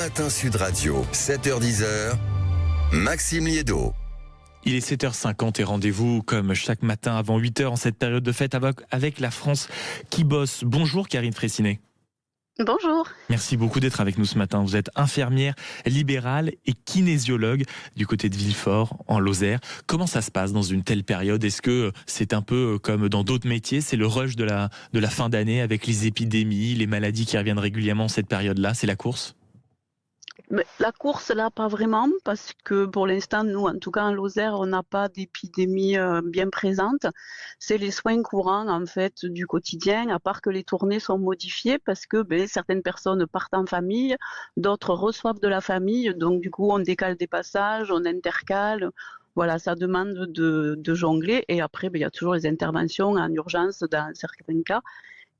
Matin Sud Radio, 7h-10h, Maxime Liédo. Il est 7h50 et rendez-vous comme chaque matin avant 8h en cette période de fête avec la France qui bosse. Bonjour Karine Fraissinet. Bonjour. Merci beaucoup d'être avec nous ce matin. Vous êtes infirmière libérale et kinésiologue du côté de Villefort en Lozère. Comment ça se passe dans une telle période? Est-ce que c'est un peu comme dans d'autres métiers? C'est le rush de la fin d'année avec les épidémies, les maladies qui reviennent régulièrement cette période-là? C'est la course? Mais la course, là, pas vraiment, parce que pour l'instant, nous, en tout cas en Lozère, on n'a pas d'épidémie bien présente. C'est les soins courants, en fait, du quotidien, à part que les tournées sont modifiées parce que certaines personnes partent en famille, d'autres reçoivent de la famille, donc du coup, on décale des passages, on intercale. Voilà, ça demande de jongler. Et après, il y a toujours les interventions en urgence dans certains cas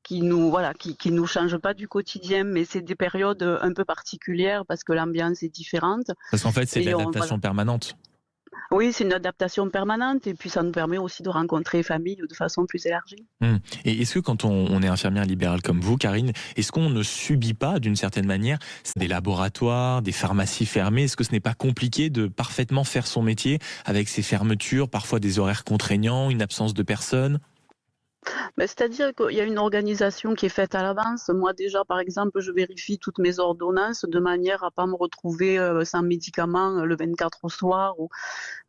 qui nous changent pas du quotidien, mais c'est des périodes un peu particulières parce que l'ambiance est différente. Parce qu'en fait, c'est de l'adaptation permanente. Oui, c'est une adaptation permanente et puis ça nous permet aussi de rencontrer les familles de façon plus élargie. Et est-ce que quand on est infirmière libérale comme vous, Karine, est-ce qu'on ne subit pas d'une certaine manière des laboratoires, des pharmacies fermées? Est-ce que ce n'est pas compliqué de parfaitement faire son métier avec ces fermetures, parfois des horaires contraignants, une absence de personnes? C'est-à-dire qu'il y a une organisation qui est faite à l'avance. Moi déjà, par exemple, je vérifie toutes mes ordonnances de manière à pas me retrouver sans médicaments le 24 au soir.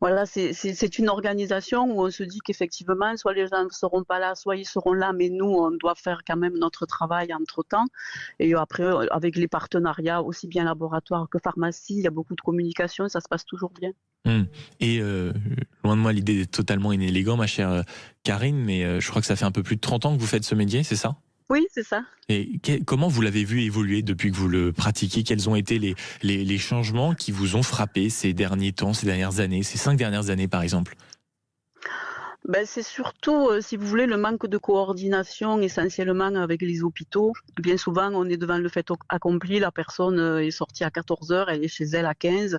Voilà, c'est une organisation où on se dit qu'effectivement, soit les gens ne seront pas là, soit ils seront là, mais nous, on doit faire quand même notre travail entre-temps. Et après, avec les partenariats, aussi bien laboratoire que pharmacie, il y a beaucoup de communication, ça se passe toujours bien. Et loin de moi l'idée d'être totalement inélégant, ma chère Karine, mais je crois que ça fait un peu plus de 30 ans que vous faites ce métier, c'est ça? Oui, c'est ça. Et comment vous l'avez vu évoluer depuis que vous le pratiquez? Quels ont été les changements qui vous ont frappé ces derniers temps, ces dernières années, ces 5 dernières années par exemple? C'est surtout, si vous voulez, le manque de coordination essentiellement avec les hôpitaux. Bien souvent, on est devant le fait accompli, la personne est sortie à 14h, elle est chez elle à 15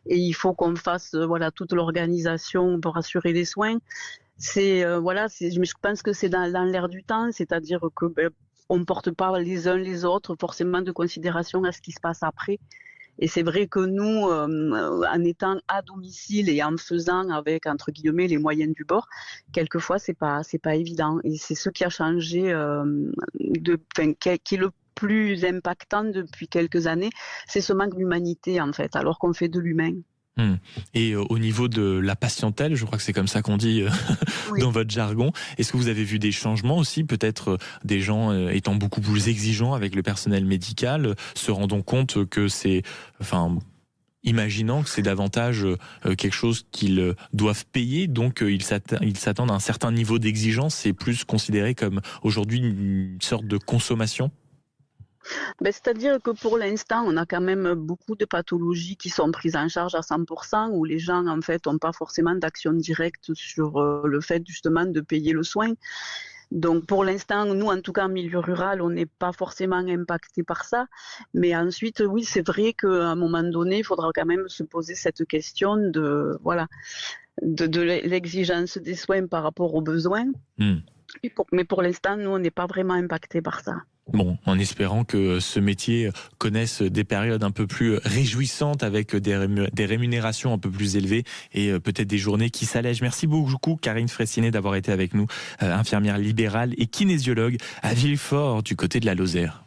et il faut qu'on fasse toute l'organisation pour assurer les soins. Je pense que c'est dans l'air du temps, c'est-à-dire que on ne porte pas les uns les autres forcément de considération à ce qui se passe après. Et c'est vrai que nous, en étant à domicile et en faisant avec, entre guillemets, les moyens du bord, quelquefois, c'est pas évident. Et c'est ce qui a changé, qui est le plus impactant depuis quelques années, c'est ce manque d'humanité, en fait, alors qu'on fait de l'humain. Et au niveau de la patientèle, je crois que c'est comme ça qu'on dit Oui. dans votre jargon, est-ce que vous avez vu des changements aussi, peut-être des gens étant beaucoup plus exigeants avec le personnel médical, se rendant compte que imaginant que c'est davantage quelque chose qu'ils doivent payer, donc ils s'attendent à un certain niveau d'exigence, c'est plus considéré comme aujourd'hui une sorte de consommation? C'est-à-dire que pour l'instant, on a quand même beaucoup de pathologies qui sont prises en charge à 100%, où les gens, en fait, n'ont pas forcément d'action directe sur le fait, justement, de payer le soin. Donc, pour l'instant, nous, en tout cas, en milieu rural, on n'est pas forcément impacté par ça. Mais ensuite, oui, c'est vrai qu'à un moment donné, il faudra quand même se poser cette question de l'exigence des soins par rapport aux besoins. Mais pour l'instant, nous, on n'est pas vraiment impacté par ça. Bon, en espérant que ce métier connaisse des périodes un peu plus réjouissantes avec des rémunérations un peu plus élevées et peut-être des journées qui s'allègent. Merci beaucoup Karine Fraissinet d'avoir été avec nous, infirmière libérale et kinésiologue à Villefort du côté de la Lozère.